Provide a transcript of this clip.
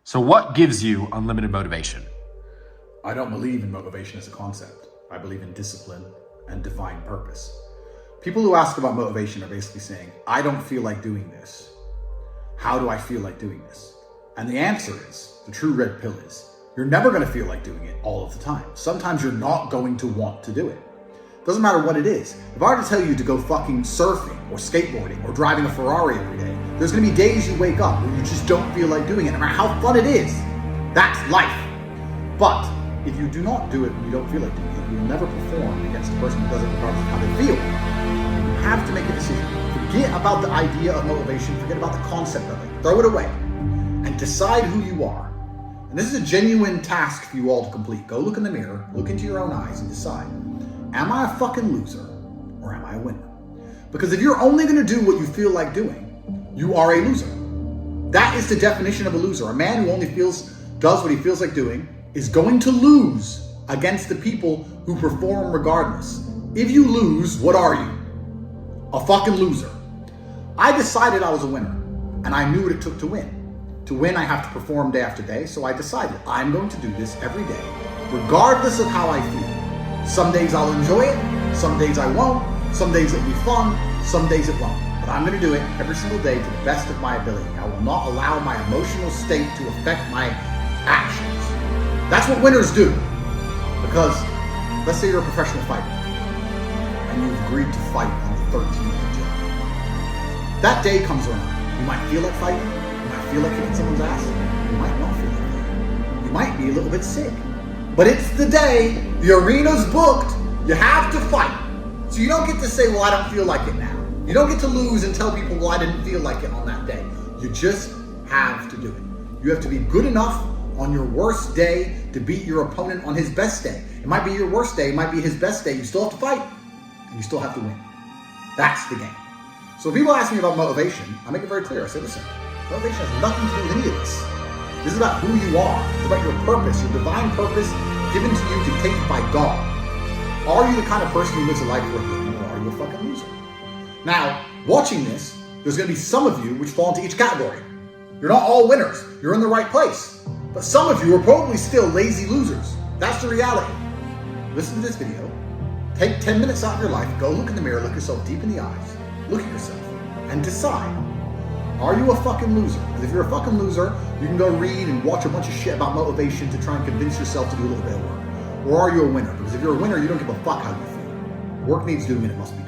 So what gives you unlimited motivation? I don't believe in motivation as a concept. I believe in discipline and divine purpose. People who ask about motivation are basically saying, I don't feel like doing this. How do I feel like doing this? And the answer is, the true red pill is, you're never going to feel like doing it all of the time. Sometimes you're not going to want to do it. Doesn't matter what it is. If I were to tell you to go fucking surfing or skateboarding or driving a Ferrari every day, there's going to be days you wake up where you just don't feel like doing it, no matter how fun it is. That's life. But if you do not do it when you don't feel like doing it, you will never perform against the person who does it regardless of how they feel. You have to make a decision. Forget about the idea of motivation, forget about the concept of it. Throw it away and decide who you are. And this is a genuine task for you all to complete. Go look in the mirror, look into your own eyes and decide, am I a fucking loser or am I a winner? Because if you're only going to do what you feel like doing, you are a loser. That is the definition of a loser. A man who only does what he feels like doing is going to lose against the people who perform regardless. If you lose, what are you? A fucking loser. I decided I was a winner, and I knew what it took to win. To win, I have to perform day after day, so I decided I'm going to do this every day, regardless of how I feel. Some days I'll enjoy it, some days I won't, some days it'll be fun, some days it won't. But I'm going to do it every single day to the best of my ability. I will not allow my emotional state to affect my actions. That's what winners do. Because let's say you're a professional fighter and you've agreed to fight on the 13th of July. That day comes around. You might feel like fighting. You might feel like hitting someone's ass. You might not feel like fighting. You might be a little bit sick. But it's the day. The arena's booked. You have to fight. So you don't get to say, well, I don't feel like it now. You don't get to lose and tell people, well, I didn't feel like it on that day. You just have to do it. You have to be good enough on your worst day to beat your opponent on his best day. It might be your worst day, it might be his best day. You still have to fight, and you still have to win. That's the game. So when people ask me about motivation, I make it very clear. I say, listen, motivation has nothing to do with any of this. This is about who you are. It's about your purpose, your divine purpose given to you, dictated by God. Are you the kind of person who lives a life worth living, or are you a fucking loser? Now, watching this, there's going to be some of you which fall into each category. You're not all winners. You're in the right place. But some of you are probably still lazy losers. That's the reality. Listen to this video. Take 10 minutes out of your life. Go look in the mirror. Look yourself deep in the eyes. Look at yourself. And decide, are you a fucking loser? Because if you're a fucking loser, you can go read and watch a bunch of shit about motivation to try and convince yourself to do a little bit of work. Or are you a winner? Because if you're a winner, you don't give a fuck how you feel. Work needs doing and it must be